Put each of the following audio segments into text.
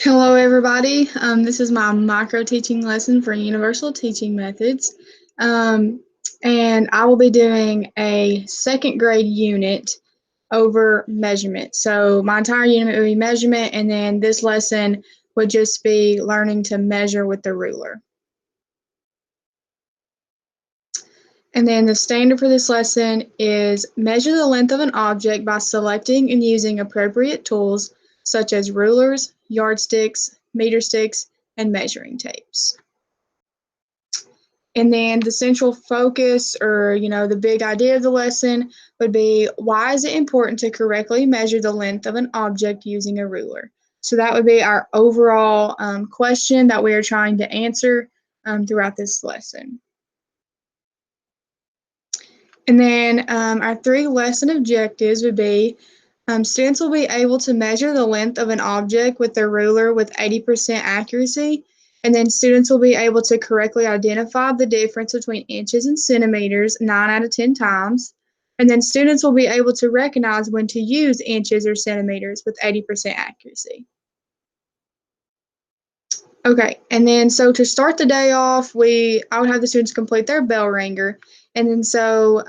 Hello, everybody. This is my micro-teaching lesson for Universal Teaching Methods. And I will be doing a second grade unit over measurement. So my entire unit will be measurement, and then this lesson would just be learning to measure with the ruler. And then the standard for this lesson is measure the length of an object by selecting and using appropriate tools such as rulers, yardsticks, meter sticks, and measuring tapes. And then the central focus, or the big idea of the lesson would be, why is it important to correctly measure the length of an object using a ruler? So that would be our overall question that we are trying to answer throughout this lesson. And then our 3 lesson objectives would be, students will be able to measure the length of an object with their ruler with 80% accuracy. And then students will be able to correctly identify the difference between inches and centimeters 9 out of 10 times. And then students will be able to recognize when to use inches or centimeters with 80% accuracy. Okay, and then so to start the day off, I would have the students complete their bell ringer. And then so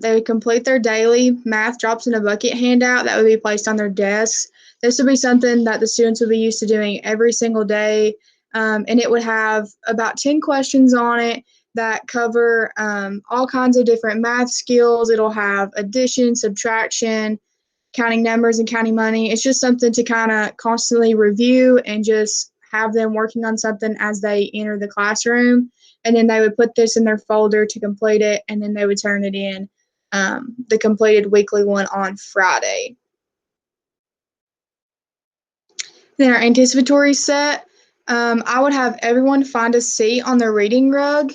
they would complete their daily math drops in a bucket handout that would be placed on their desks. This would be something that the students would be used to doing every single day. And it would have about 10 questions on it that cover all kinds of different math skills. It'll have addition, subtraction, counting numbers, and counting money. It's just something to kind of constantly review and just have them working on something as they enter the classroom. And then they would put this in their folder to complete it, and then they would turn it in, the completed weekly one, on Friday. Then our anticipatory set, I would have everyone find a seat on the reading rug,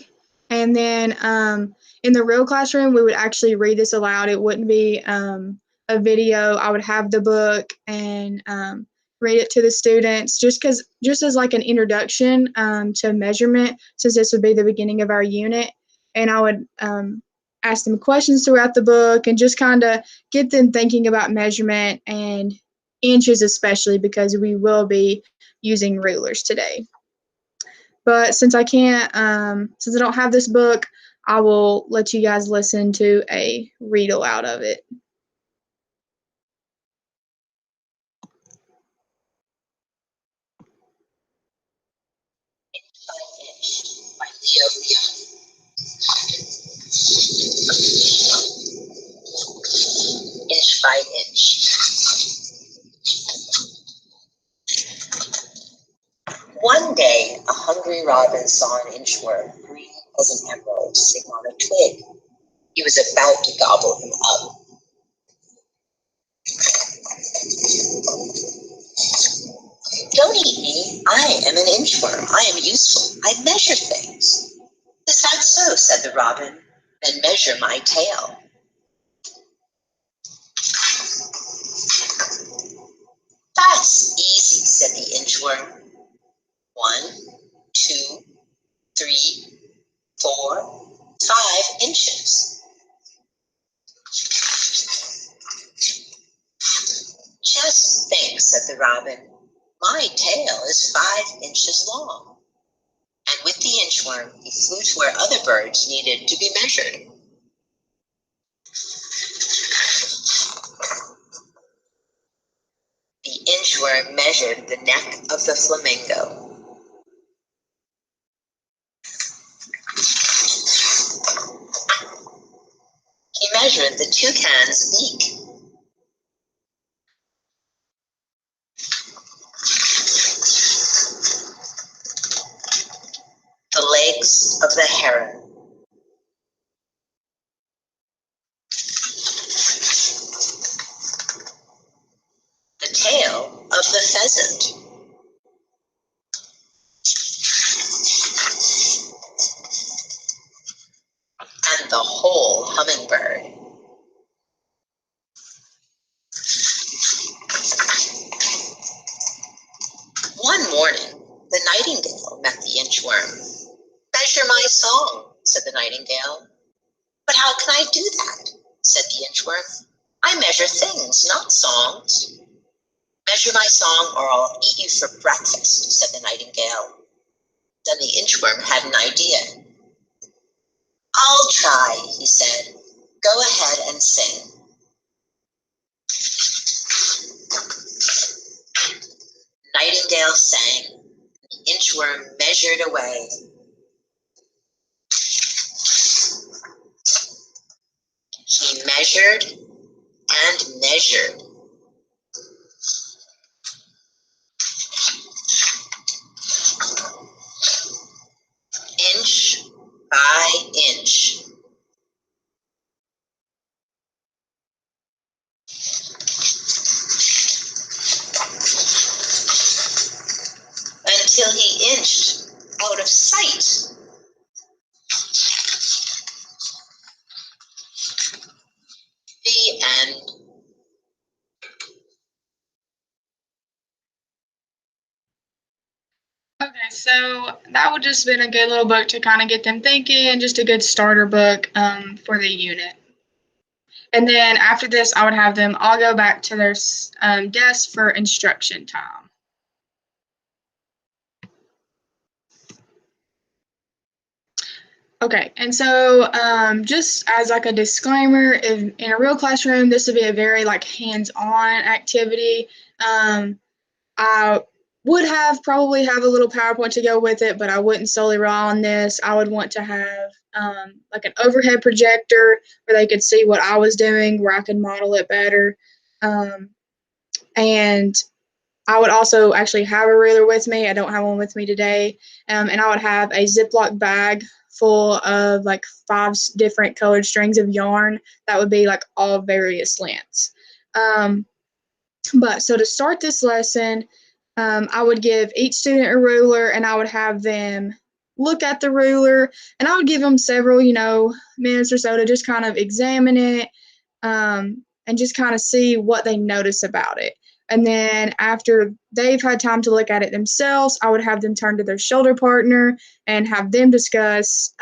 and then in the real classroom, we would actually read this aloud. It wouldn't be a video. I would have the book and read it to the students just as like an introduction to measurement, since this would be the beginning of our unit. And I would ask them questions throughout the book and just kind of get them thinking about measurement and inches, especially because we will be using rulers today. But since I don't have this book, I will let you guys listen to a read aloud of it. By Leo Young. Inch by inch. One day, a hungry robin saw an inchworm, green as an emerald, sitting on a twig. He was about to gobble him up. Don't eat me. I am an inchworm. I am useful. I measure things. Is that so? Said the robin. Then measure my tail. That's easy, said the inchworm. 1, 2, 3, 4, 5 inches. Just think, said the robin. My tail is 5 inches long. And with the inchworm, he flew to where other birds needed to be measured. The inchworm measured the neck of the flamingo. He measured the toucan's beak. The legs of the heron. The tail of the pheasant. And the whole hummingbird. One morning, the nightingale met the inchworm. Measure my song, said the nightingale. But how can I do that? Said the inchworm. I measure things, not songs. Measure my song or I'll eat you for breakfast, said the nightingale. Then the inchworm had an idea. I'll try, he said. Go ahead and sing. Nightingale sang. The inchworm measured away. He measured and measured. Inch by inch. Until he inched out of sight. The end. Okay, so that would just been a good little book to kind of get them thinking, just a good starter book for the unit. And then after this, I would have them all go back to their desk for instruction time. Okay, and so just as like a disclaimer, if in a real classroom, this would be a very like hands-on activity. I would probably have a little PowerPoint to go with it, but I wouldn't solely rely on this. I would want to have like an overhead projector where they could see what I was doing, where I could model it better. And I would also actually have a ruler with me. I don't have one with me today. And I would have a Ziploc bag full of like 5 different colored strings of yarn that would be like all various lengths. But so to start this lesson, I would give each student a ruler and I would have them look at the ruler and I would give them several, minutes or so to just kind of examine it and just kind of see what they notice about it. And then after they've had time to look at it themselves, I would have them turn to their shoulder partner and have them discuss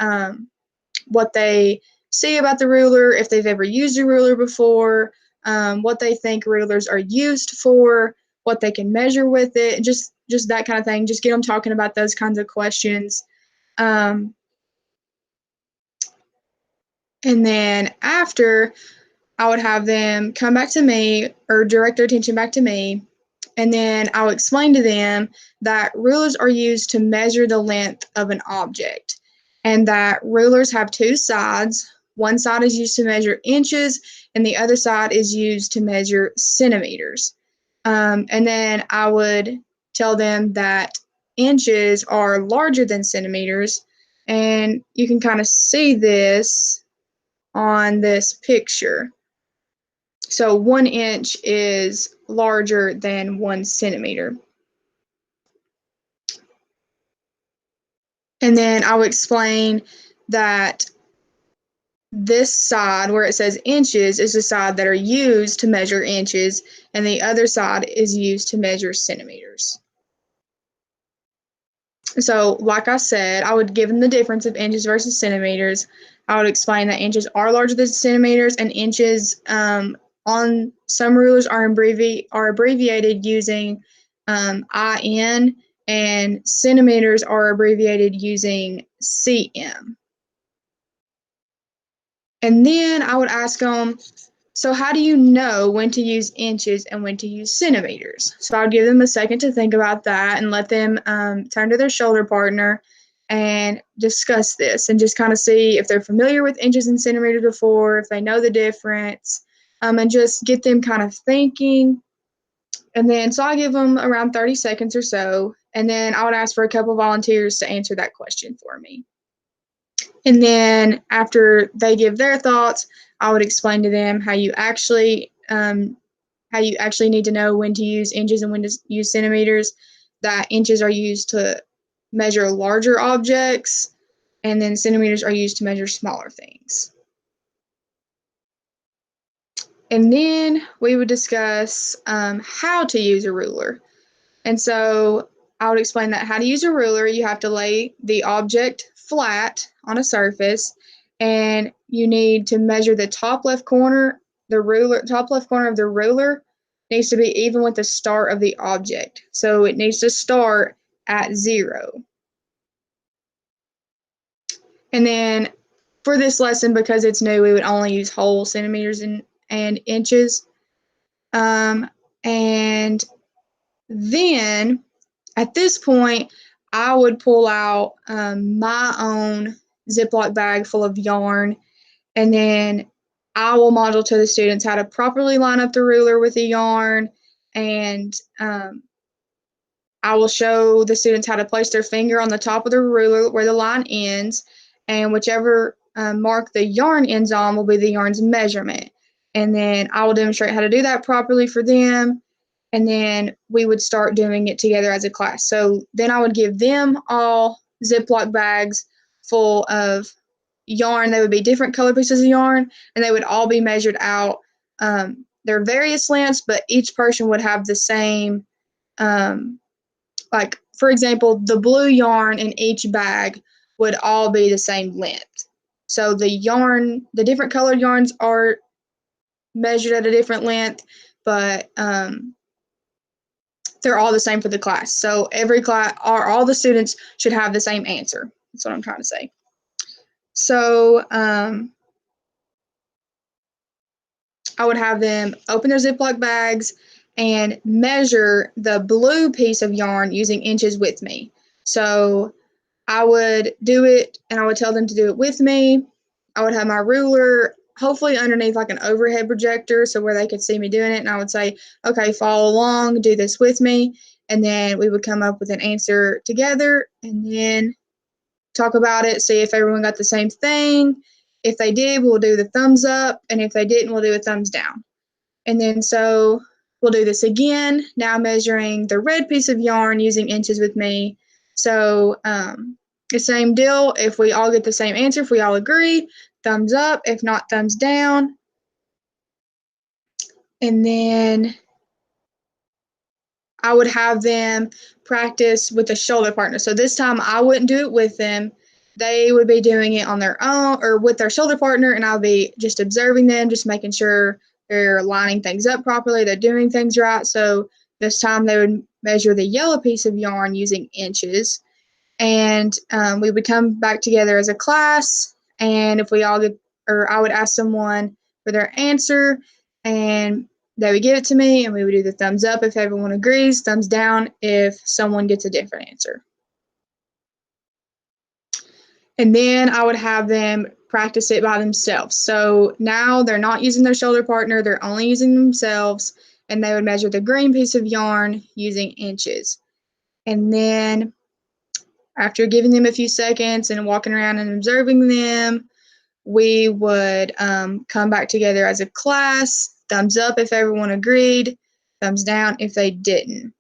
what they see about the ruler, if they've ever used a ruler before, what they think rulers are used for, what they can measure with it, just that kind of thing. Just get them talking about those kinds of questions. And then after, I would have them come back to me or direct their attention back to me, and then I'll explain to them that rulers are used to measure the length of an object, and that rulers have 2 sides. One side is used to measure inches, and the other side is used to measure centimeters. And then I would tell them that inches are larger than centimeters, and you can kind of see this on this picture. So 1 inch is larger than 1 centimeter. And then I'll explain that this side where it says inches is the side that are used to measure inches, and the other side is used to measure centimeters. So, like I said, I would give them the difference of inches versus centimeters. I would explain that inches are larger than centimeters, and inches on some rulers are abbreviated using IN, and centimeters are abbreviated using CM. And then I would ask them, so how do you know when to use inches and when to use centimeters? So I would give them a second to think about that and let them turn to their shoulder partner and discuss this and just kind of see if they're familiar with inches and centimeters before, if they know the difference, and just get them kind of thinking. And then, so I give them around 30 seconds or so, and then I would ask for a couple volunteers to answer that question for me. And then after they give their thoughts, I would explain to them how you actually need to know when to use inches and when to use centimeters. That inches are used to measure larger objects, and then centimeters are used to measure smaller things. And then we would discuss how to use a ruler. And so I would explain that how to use a ruler, you have to lay the object flat on a surface, and you need to measure the top left corner of the ruler needs to be even with the start of the object. So it needs to start at 0. And then for this lesson, because it's new, we would only use whole centimeters and inches. And then at this point, I would pull out my own Ziploc bag full of yarn, and then I will model to the students how to properly line up the ruler with the yarn, and I will show the students how to place their finger on the top of the ruler where the line ends, and whichever mark the yarn ends on will be the yarn's measurement. And then I will demonstrate how to do that properly for them, and then we would start doing it together as a class. So then I would give them all Ziploc bags full of yarn. They would be different color pieces of yarn, and they would all be measured out. There are various lengths, but each person would have the same, like, for example, the blue yarn in each bag would all be the same length. So the different colored yarns are measured at a different length, but they're all the same for the class. So every class, or all the students should have the same answer. That's what I'm trying to say. So I would have them open their Ziploc bags and measure the blue piece of yarn using inches with me. So I would do it, and I would tell them to do it with me. I would have my ruler hopefully underneath like an overhead projector so where they could see me doing it, and I would say, okay, follow along, do this with me, and then we would come up with an answer together, and then talk about it, see if everyone got the same thing. If they did, we'll do the thumbs up, and if they didn't, we'll do a thumbs down. And then so we'll do this again, now measuring the red piece of yarn using inches with me. So the same deal, if we all get the same answer, if we all agree, thumbs up, if not, thumbs down. And then I would have them practice with a shoulder partner. So this time I wouldn't do it with them. They would be doing it on their own or with their shoulder partner, and I'll be just observing them, just making sure they're lining things up properly, they're doing things right. So this time they would measure the yellow piece of yarn using inches, and we would come back together as a class, and if we all get, or I would ask someone for their answer, and they would give it to me, and we would do the thumbs up if everyone agrees, thumbs down if someone gets a different answer. And then I would have them practice it by themselves. So now they're not using their shoulder partner, they're only using themselves, and they would measure the green piece of yarn using inches. And then after giving them a few seconds and walking around and observing them, we would come back together as a class, thumbs up if everyone agreed, thumbs down if they didn't.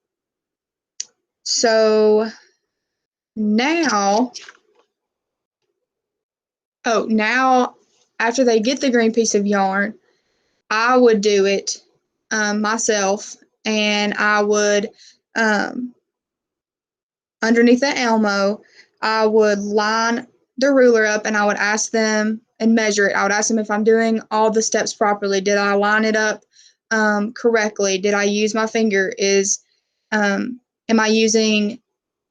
So now after they get the green piece of yarn, I would do it myself, and I would, underneath the Elmo, I would line the ruler up, and I would ask them and measure it. I would ask them if I'm doing all the steps properly. Did I line it up correctly? Did I use my finger? Am I using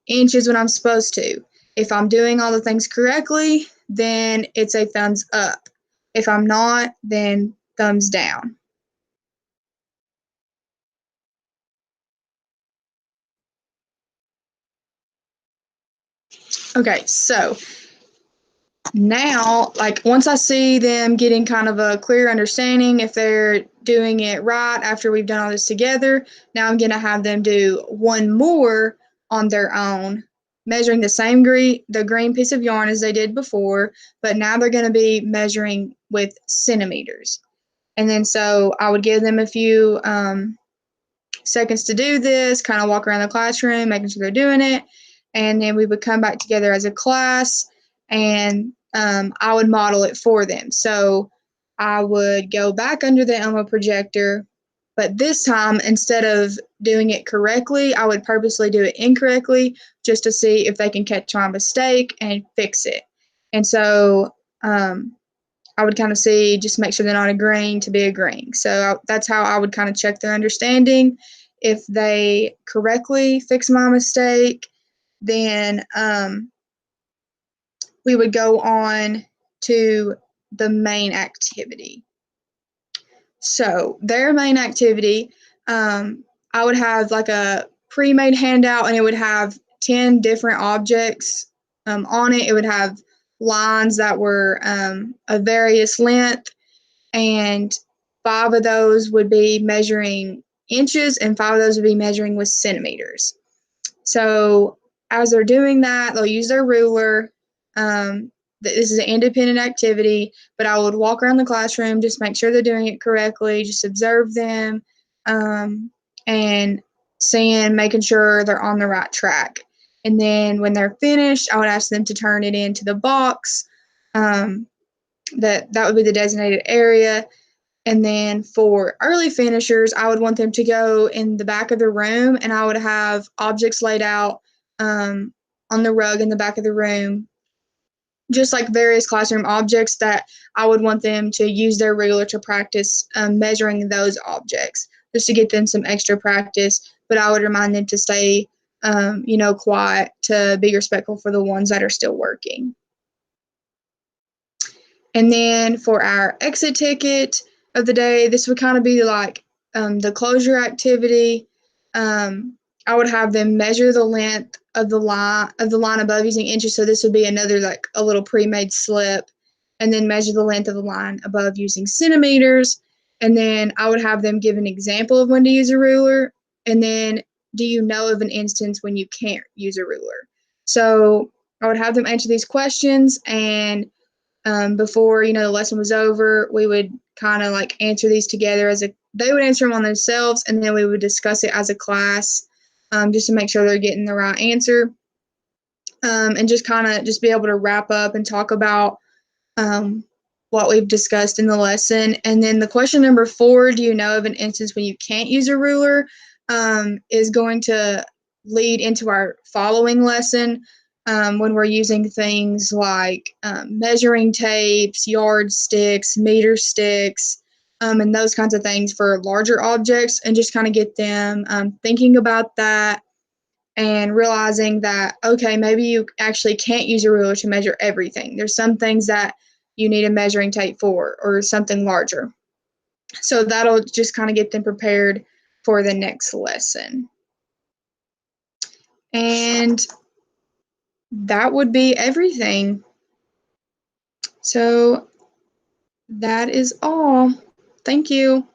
inches when I'm supposed to? If I'm doing all the things correctly, then it's a thumbs up. If I'm not, then thumbs down. Okay, so now, like, once I see them getting kind of a clear understanding if they're doing it right after we've done all this together, now I'm going to have them do one more on their own, measuring the green piece of yarn as they did before, but now they're going to be measuring with centimeters. And then so I would give them a few seconds to do this, kind of walk around the classroom, making sure they're doing it. And then we would come back together as a class, and I would model it for them. So I would go back under the Elmo projector, but this time, instead of doing it correctly, I would purposely do it incorrectly just to see if they can catch my mistake and fix it. And so I would kind of see, just make sure they're not agreeing to be agreeing. So that's how I would kind of check their understanding. If they correctly fix my mistake, then we would go on to the main activity. So their main activity, I would have like a pre-made handout, and it would have 10 different objects on it. It would have lines that were of various length, and 5 of those would be measuring inches, and 5 of those would be measuring with centimeters. So as they're doing that, they'll use their ruler. This is an independent activity, but I would walk around the classroom, just make sure they're doing it correctly, just observe them, and making sure they're on the right track. And then when they're finished, I would ask them to turn it into the box. That would be the designated area. And then for early finishers, I would want them to go in the back of the room, and I would have objects laid out on the rug in the back of the room, just like various classroom objects that I would want them to use their ruler to practice measuring those objects, just to get them some extra practice. But I would remind them to stay, quiet, to be respectful for the ones that are still working. And then for our exit ticket of the day, this would kind of be like the closure activity. I would have them measure the length of the line above using inches. So this would be another, like a little pre-made slip, and then measure the length of the line above using centimeters. And then I would have them give an example of when to use a ruler. And then, do you know of an instance when you can't use a ruler? So I would have them answer these questions, and before the lesson was over, we would kind of like answer these together they would answer them on themselves, and then we would discuss it as a class, just to make sure they're getting the right answer, and just kind of just be able to wrap up and talk about what we've discussed in the lesson. And then the question number 4, do you know of an instance when you can't use a ruler, is going to lead into our following lesson, when we're using things like measuring tapes, yardsticks, meter sticks, and those kinds of things for larger objects, and just kind of get them thinking about that, and realizing that, okay, maybe you actually can't use a ruler to measure everything. There's some things that you need a measuring tape for, or something larger. So that'll just kind of get them prepared for the next lesson. And that would be everything. So that is all. Thank you.